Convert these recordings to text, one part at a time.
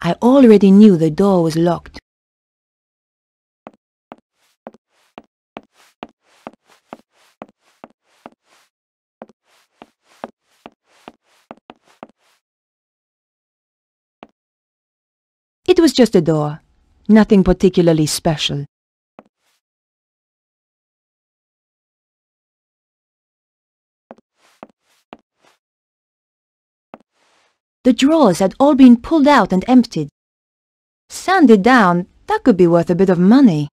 I already knew the door was locked. It was just a door, nothing particularly special. The drawers had all been pulled out and emptied. Sanded down, that could be worth a bit of money.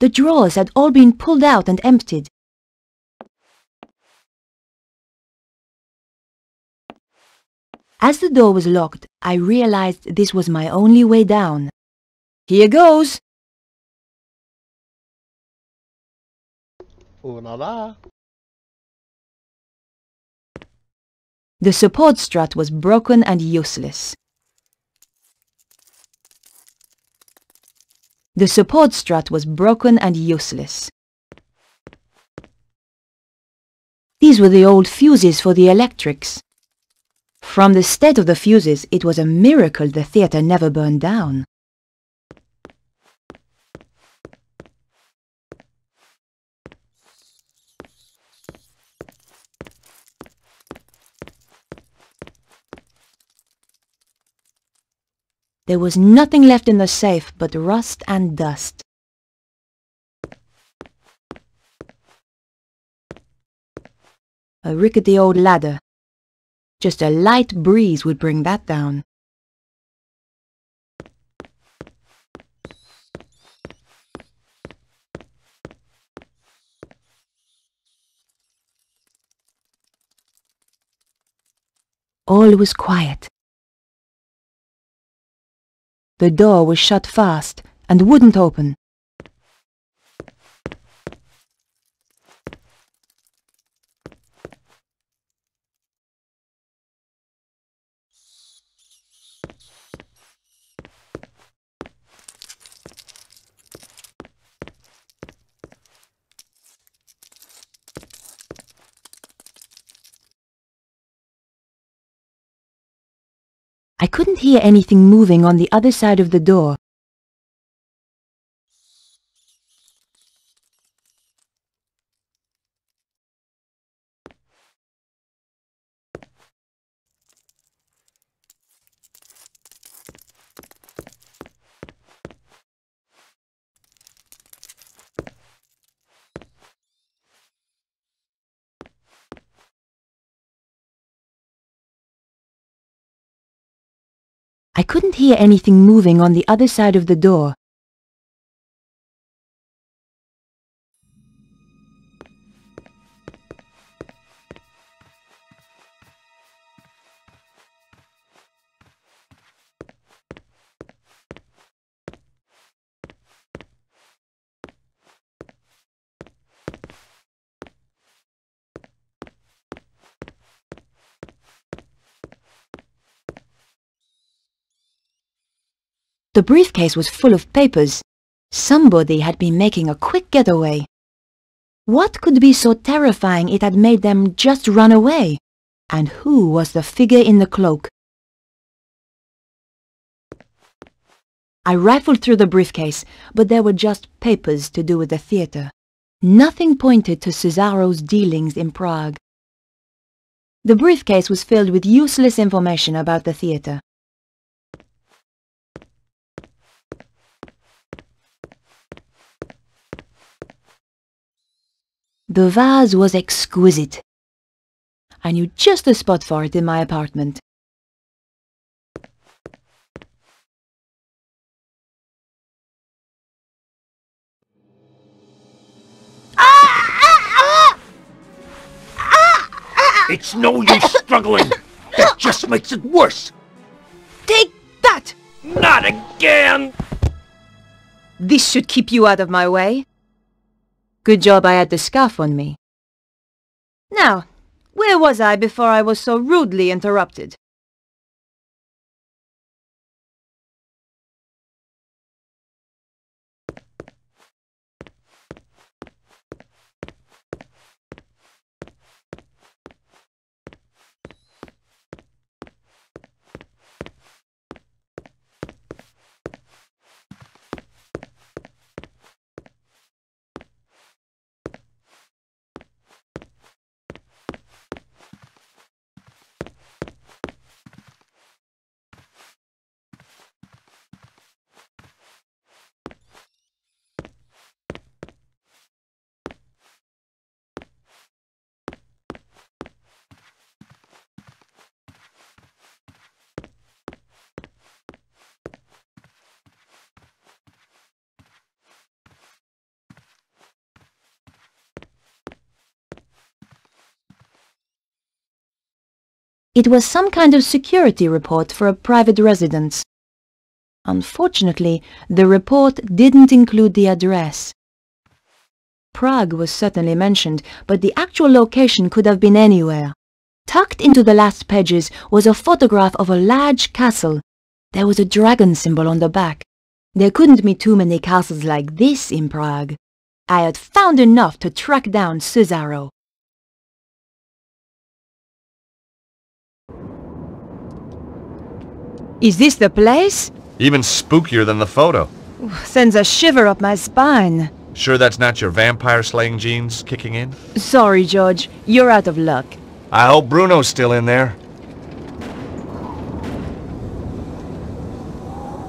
The drawers had all been pulled out and emptied. As the door was locked, I realized this was my only way down. Here goes! Oh la la! The support strut was broken and useless. The support strut was broken and useless. These were the old fuses for the electrics. From the state of the fuses, it was a miracle the theatre never burned down. There was nothing left in the safe but rust and dust. A rickety old ladder. Just a light breeze would bring that down. All was quiet. The door was shut fast and wouldn't open. I couldn't hear anything moving on the other side of the door. I couldn't hear anything moving on the other side of the door. The briefcase was full of papers. Somebody had been making a quick getaway. What could be so terrifying it had made them just run away? And who was the figure in the cloak? I rifled through the briefcase, but there were just papers to do with the theatre. Nothing pointed to Cesaro's dealings in Prague. The briefcase was filled with useless information about the theatre. The vase was exquisite. I knew just the spot for it in my apartment. It's no use struggling. That just makes it worse. Take that! Not again! This should keep you out of my way. Good job I had the scarf on me. Now, where was I before I was so rudely interrupted? It was some kind of security report for a private residence. Unfortunately, the report didn't include the address. Prague was certainly mentioned, but the actual location could have been anywhere. Tucked into the last pages was a photograph of a large castle. There was a dragon symbol on the back. There couldn't be too many castles like this in Prague. I had found enough to track down Cesaro. Is this the place? Even spookier than the photo. Sends a shiver up my spine. Sure that's not your vampire-slaying genes kicking in? Sorry, George. You're out of luck. I hope Bruno's still in there.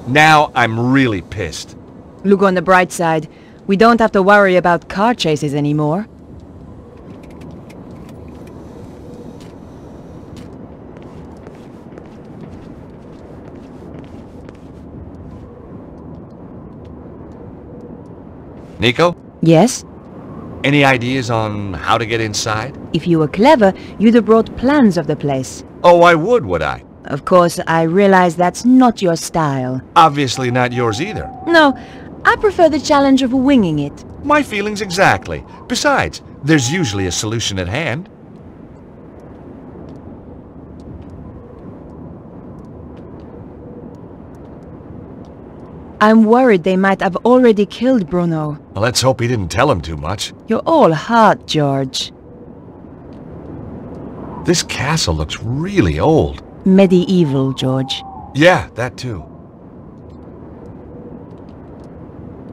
Now I'm really pissed. Look on the bright side. We don't have to worry about car chases anymore. Nico? Yes? Any ideas on how to get inside? If you were clever, you'd have brought plans of the place. Oh, I would I? Of course, I realize that's not your style. Obviously not yours either. No, I prefer the challenge of winging it. My feelings exactly. Besides, there's usually a solution at hand. I'm worried they might have already killed Bruno. Well, let's hope he didn't tell him too much. You're all heart, George. This castle looks really old. Medieval, George. Yeah, that too.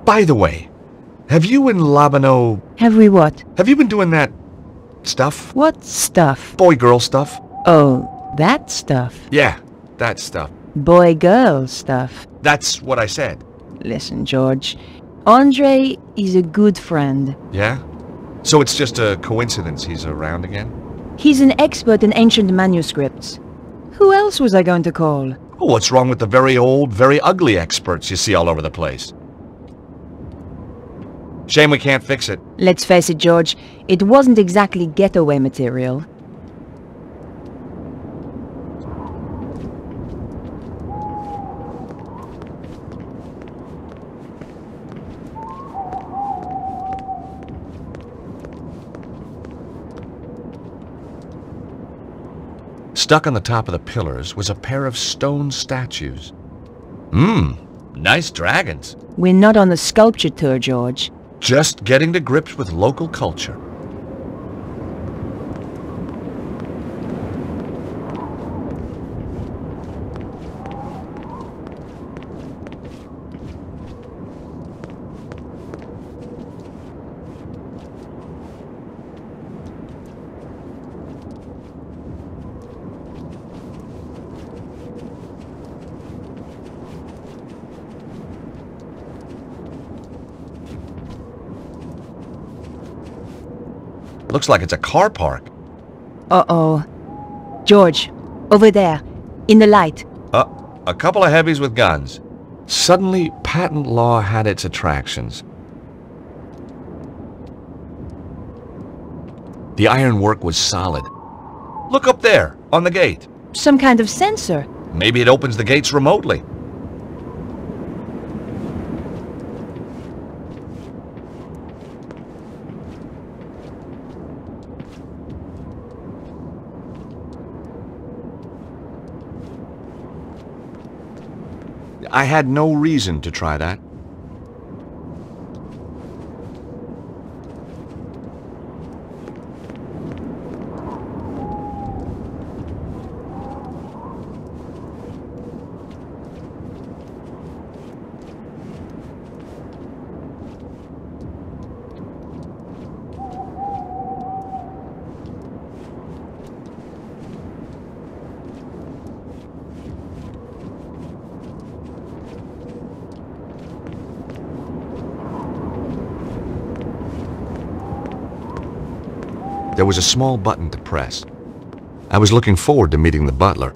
By the way, have you and Labano... Have we what? Have you been doing that... stuff? What stuff? Boy-girl stuff? Oh, that stuff. Yeah, that stuff. Boy-girl stuff. That's what I said. Listen, George. Andre is a good friend. Yeah? So it's just a coincidence he's around again? He's an expert in ancient manuscripts. Who else was I going to call? Oh, what's wrong with the very old, very ugly experts you see all over the place? Shame we can't fix it. Let's face it, George. It wasn't exactly getaway material. Stuck on the top of the pillars was a pair of stone statues. Nice dragons. We're not on a sculpture tour, George. Just getting to grips with local culture. Looks like it's a car park. Uh-oh. George, over there, in the light. A couple of heavies with guns. Suddenly, patent law had its attractions. The ironwork was solid. Look up there, on the gate. Some kind of sensor. Maybe it opens the gates remotely. I had no reason to try that. There was a small button to press. I was looking forward to meeting the butler.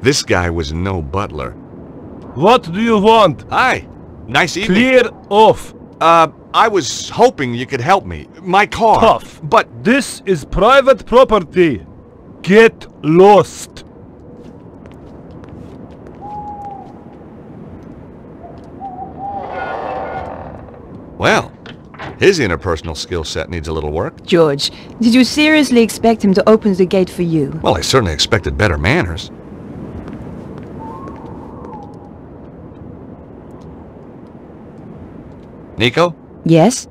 This guy was no butler. What do you want? Hi. Nice evening. Clear off. I was hoping you could help me. My car. Tough. But This is private property. Get lost. well, his interpersonal skill set needs a little work. George, did you seriously expect him to open the gate for you? Well, I certainly expected better manners. Nico? Yes?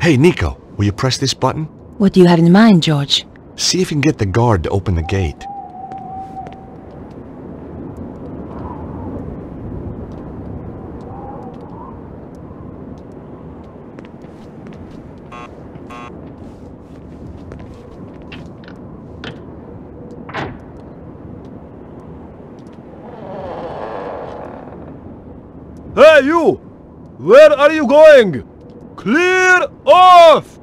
Hey, Nico, will you press this button? What do you have in mind, George? See if you can get the guard to open the gate. Hey, you! Where are you going? Clear off!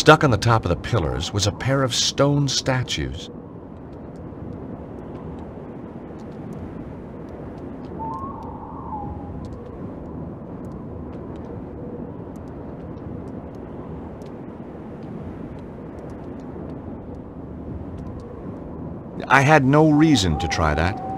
Stuck on the top of the pillars was a pair of stone statues. I had no reason to try that.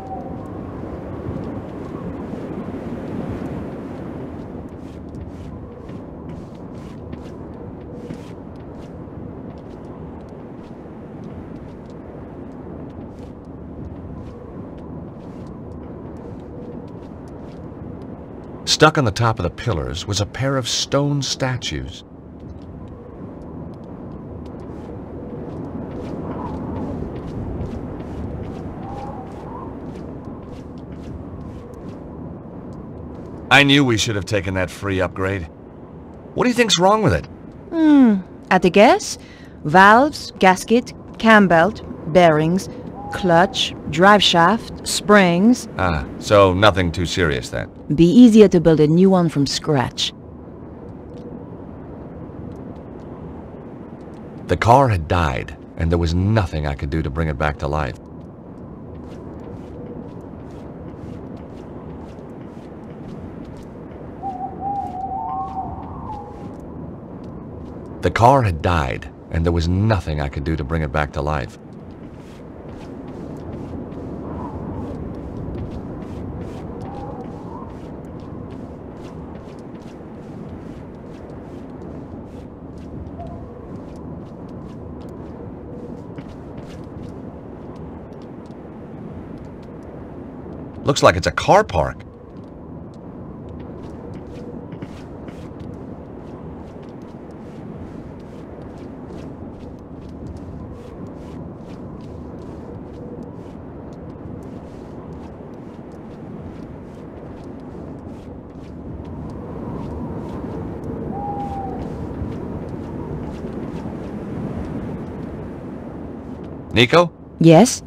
Stuck on the top of the pillars was a pair of stone statues. I knew we should have taken that free upgrade. What do you think's wrong with it? At a guess? Valves, gasket, cam belt, bearings, clutch, drive shaft, springs. Ah, so nothing too serious then. Be easier to build a new one from scratch. The car had died, and there was nothing I could do to bring it back to life. The car had died, and there was nothing I could do to bring it back to life. Looks like it's a car park. Nico? Yes?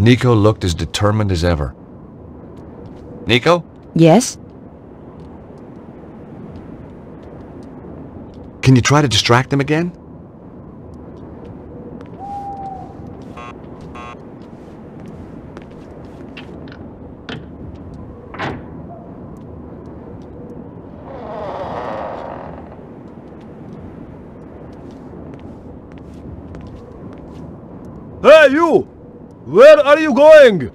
Nico looked as determined as ever. Nico? Yes? Can you try to distract them again? Hey, you! Where are you going?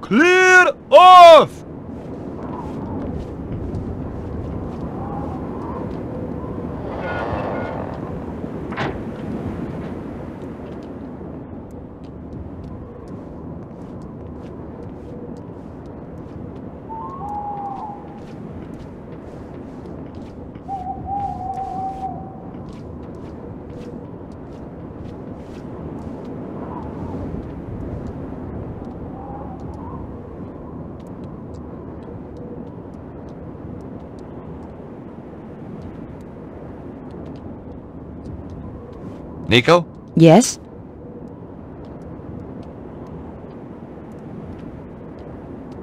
Clear off! Nico? Yes?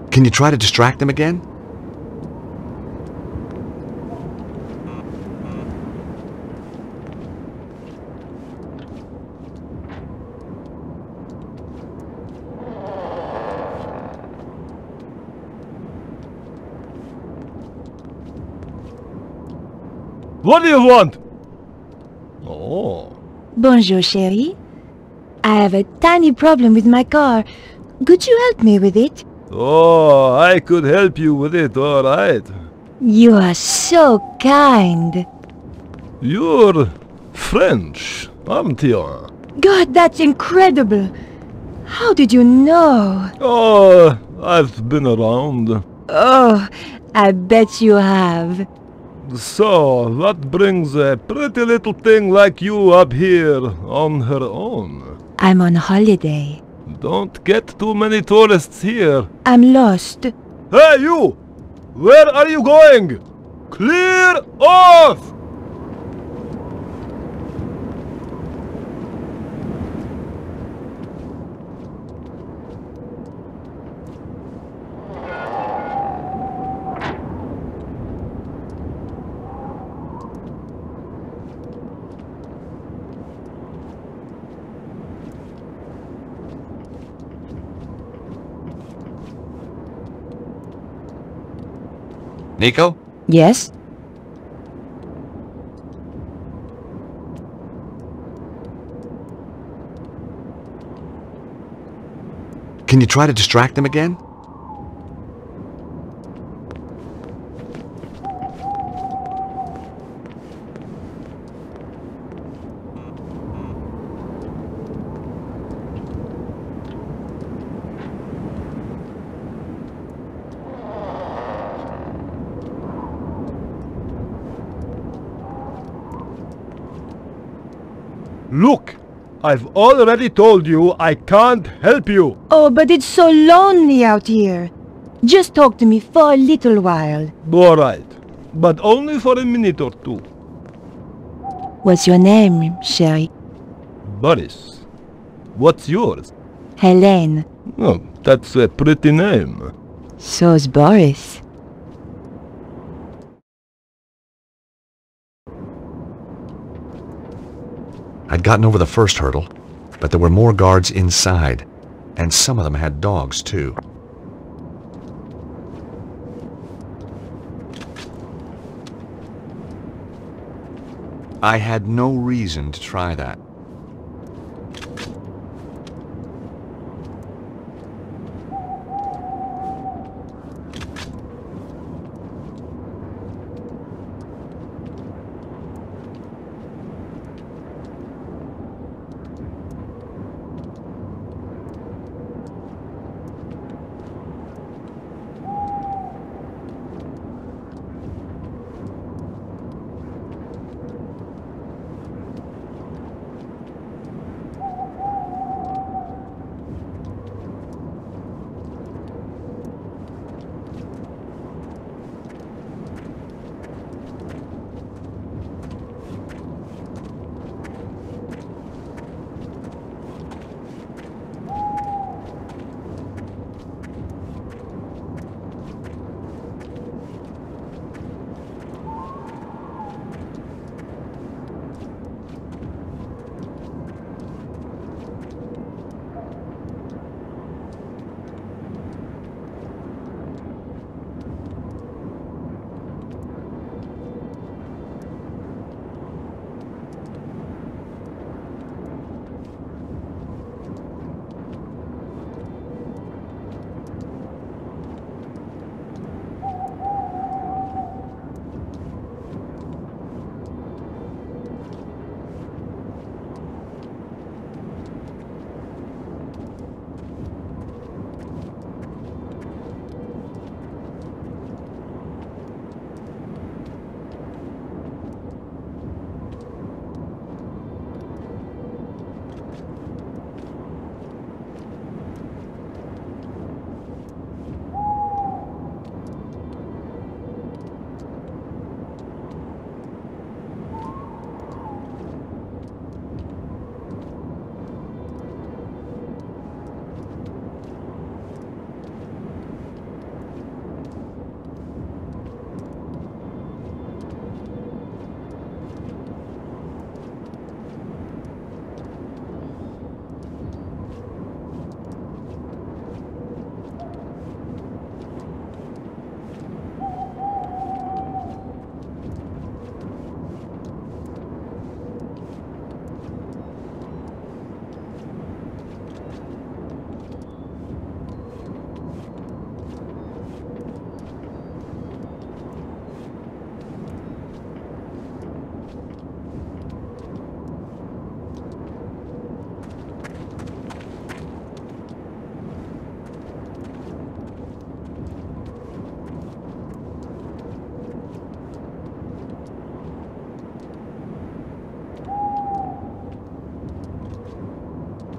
Can you try to distract them again? What do you want? Oh. Bonjour, chérie. I have a tiny problem with my car. Could you help me with it? Oh, I could help you with it, all right. You are so kind. You're French, aren't you? God, that's incredible. How did you know? Oh, I've been around. Oh, I bet you have. So, what brings a pretty little thing like you up here on her own? I'm on holiday. Don't get too many tourists here. I'm lost. Hey, you! Where are you going? Clear off! Nico? Yes? Can you try to distract them again? Look, I've already told you I can't help you. Oh, but it's so lonely out here. Just talk to me for a little while. All right, but only for a minute or two. What's your name, chérie? Boris, what's yours? Helene. Oh, that's a pretty name. So's Boris. I'd gotten over the first hurdle, but there were more guards inside, and some of them had dogs too. I had no reason to try that.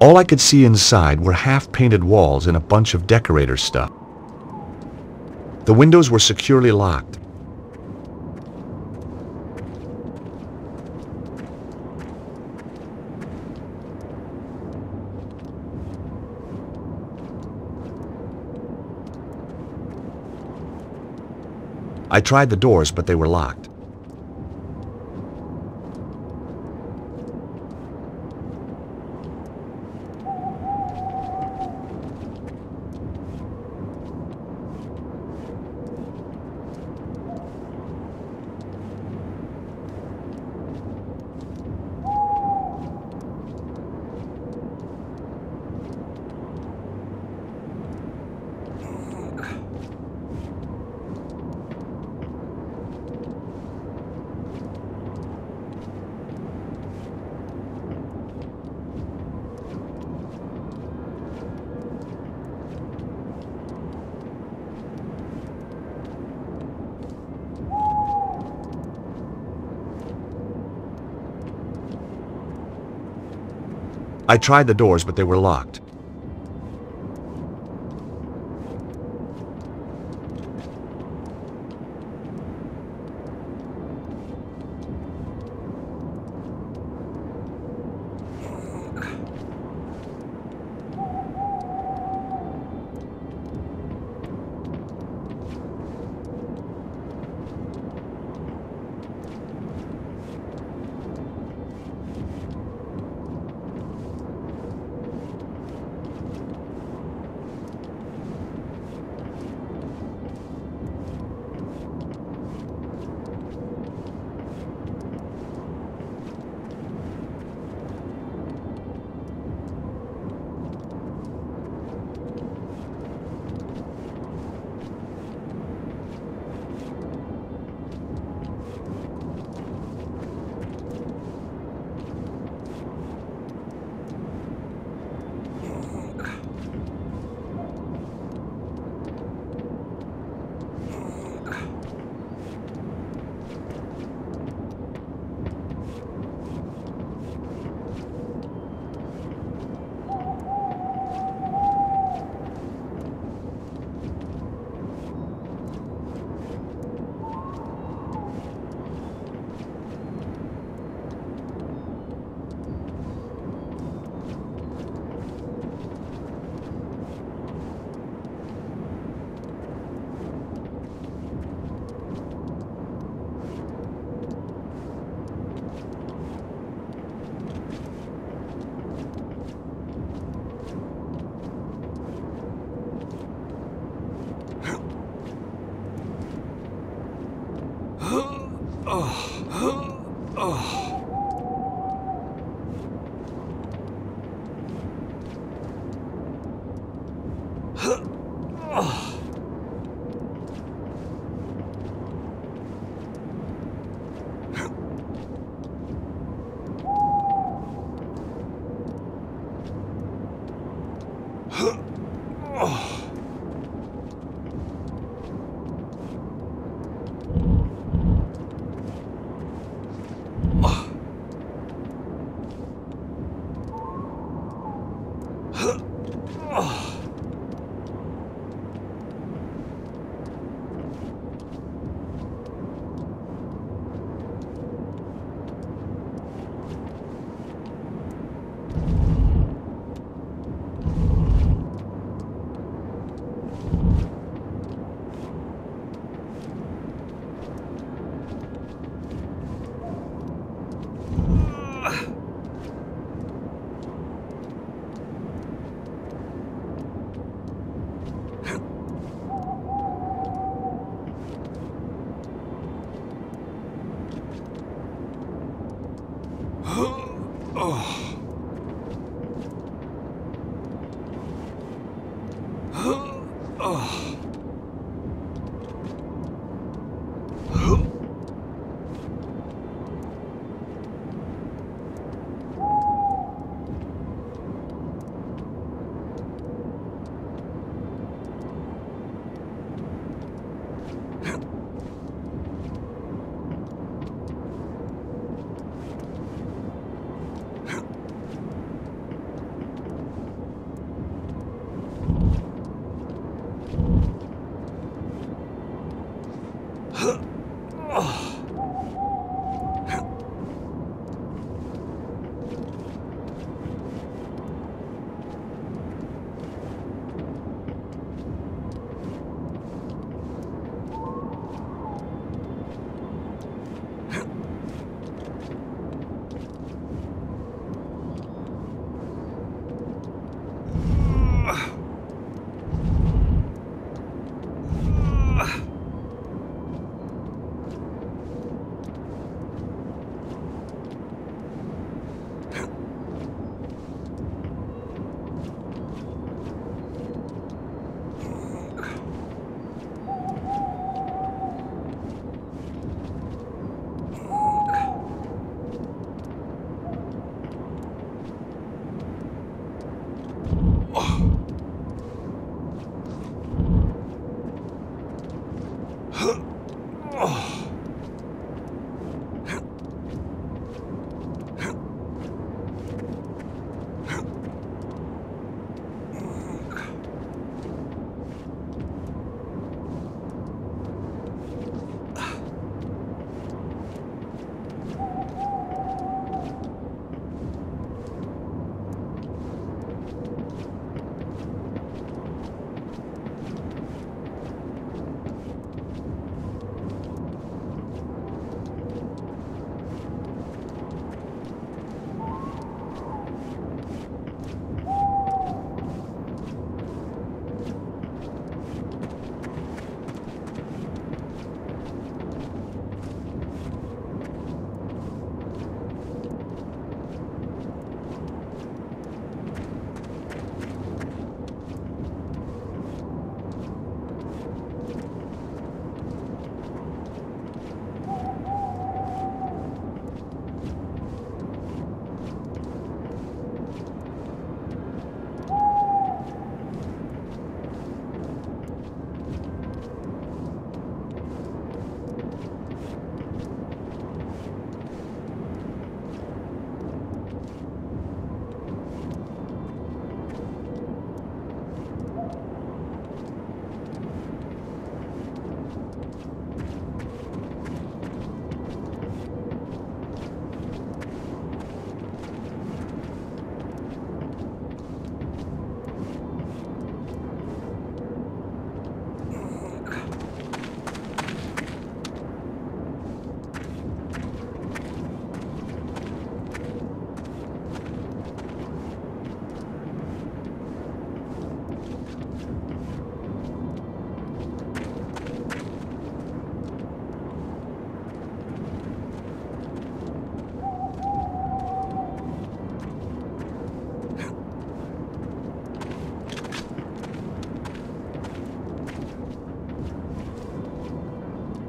All I could see inside were half-painted walls and a bunch of decorator stuff. The windows were securely locked. I tried the doors, but they were locked. I tried the doors, but they were locked.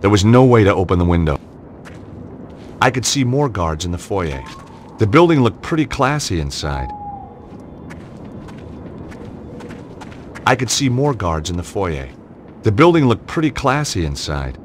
There was no way to open the window. I could see more guards in the foyer. The building looked pretty classy inside. I could see more guards in the foyer. The building looked pretty classy inside.